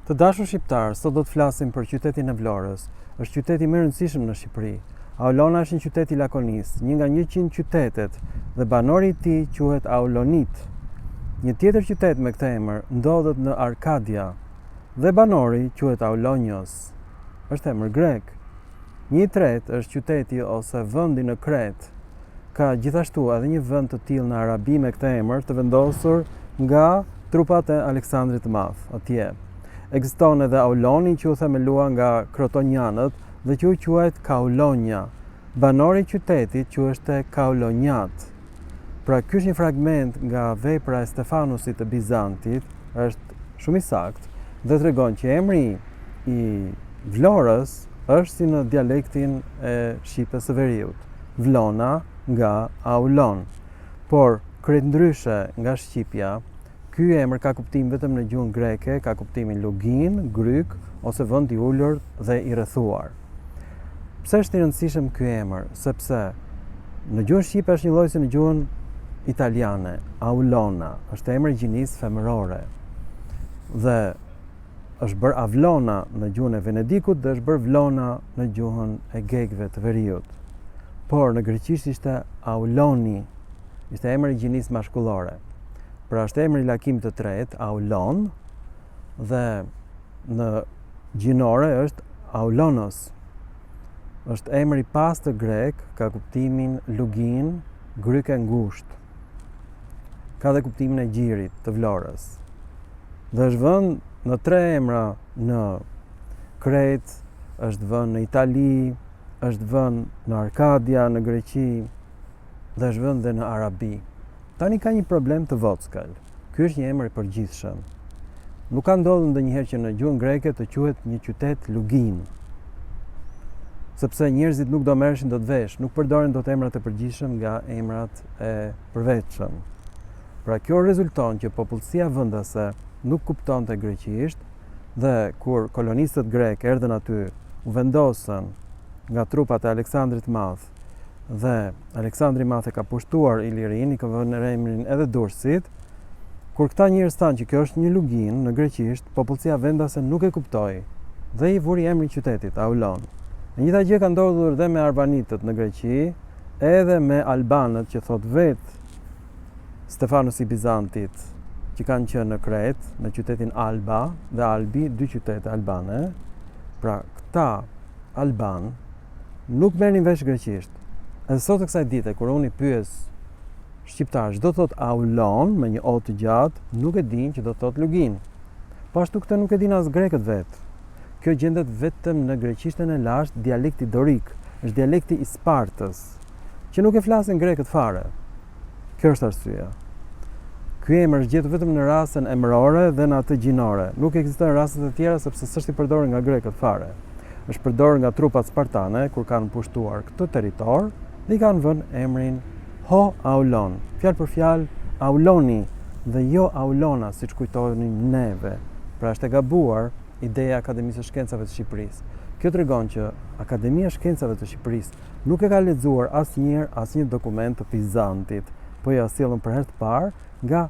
Të dashur shqiptar, sot do të flasim për qytetin e Vlorës. Është qyteti më i rëndësishëm në Shqipëri. Aulona është një qytet i lakonisë, një nga 100 qytetet, dhe banori i tij quhet Aulonit. Një tjetër qytet me këtë emër ndodhet në Arkadia dhe banori quhet Aulonios. Është emër grek. Një i tretë është qyteti ose vendi në Kret. Ka gjithashtu edhe një vend të tillë në Arabi me këtë emër, të vendosur nga trupat e Aleksandrit të Madh atje. Ekziston edhe Auloni që u themelua nga krotonianët dhe që u quajt Kaulonia. Banori i qytetit quhej Kauloniat. Pra ky është një fragment nga vepra e Stefanusit të Bizantit, është shumë i saktë dhe tregon që emri i Vlorës është si në dialektin e shqipes së veriut. Vlona nga Aulon. Por krejtëndryshe nga shqipja, ky emër ka kuptim vetëm në gjuhën greke, ka kuptimin lugin, gryk ose vend i ulur dhe i rrethuar. Pse është i rëndësishëm ky emër? Sepse në gjuhën shqipe është një lloj si në gjuhën italiane, Aulona, është emër i gjinisë femërore. Dhe është bërë Avlona në gjuhën e Venedikut dhe është bërë Vlona në gjuhën e Grekëve të veriut. Por në greqisht ishte Auloni, ishte emër i gjinisë mashkullore. Pra është emri i lakimit të tretë, Aulon, dhe në gjinore është Aulonos. Është emër i pastër grek, ka kuptimin lugin, gryk e ngushtë. Ka dhe kuptimin e gjirit të Vlorës. Dhe është vënë në 3 emra në Kret, është vënë në Itali, është vënë në Arkadia, në Greqi, dhe është vënë dhe në Arabi. Tani ka një problem të vockël. Ky është një emër i përgjithshëm. Nuk ka ndodhur ndonjëherë që në gjuhën greke të quhet një qytet lugin. Sepse njerëzit nuk do merreshin dot vesh, nuk përdoren dot emrat e përgjithshëm nga emrat e përveçshëm. Pra kjo rezulton që popullsia vendase nuk kuptonte greqisht dhe kur kolonistët grek erdhën aty, u vendosën nga trupat e Aleksandrit të Madh dhe Aleksandri i Madh e ka pushtuar Ilirin, i ka vënë emrin edhe Durrësit. Kur këta njerëz thanë që kjo është një lugin në greqisht, popullsia vendase nuk e kuptoi dhe i vuri emrin qytetit, Aulon. Në njëta gjë ka ndodhur dhe me arbanitët në Greqi, edhe me albanët që thot vet Stefanus i Bizantit, që kanë qenë në Kret, në qytetin Alba dhe Albi, 2 qytete albane. Pra këta alban nuk merrin vesh greqisht. Edhe sot të kësaj dite, kur unë i pyes shqiptar, çdo thot Aulon me një o të gjatë, nuk e din që do thot lugin. Po ashtu këtë nuk e din as grekët vet. Kjo gjendet vetëm në greqishtën e lashtë, dialekti dorik, është dialekti i Spartës, që nuk e flasin grekët fare. Kjo është arsyeja. Ky emër është gjetur vetëm në rastën emërore dhe në atë gjinore. Nuk ekzistojnë raste të tjera sepse s'është i përdorur nga grekët fare. Është përdorur nga trupat spartane kur kanë pushtuar këtë territor dhe i kanë vënë emrin Ho Aulon. Fjalë për fjalë Auloni dhe jo Aulona, siç kujtonin neve. Pra është e gabuar ideja e Akademisë së Shkencave të Shqipërisë. Kjo tregon që Akademia e Shkencave të Shqipërisë nuk e ka lexuar asnjëherë asnjë dokument të Bizantit, po ja sjellën për herë të parë nga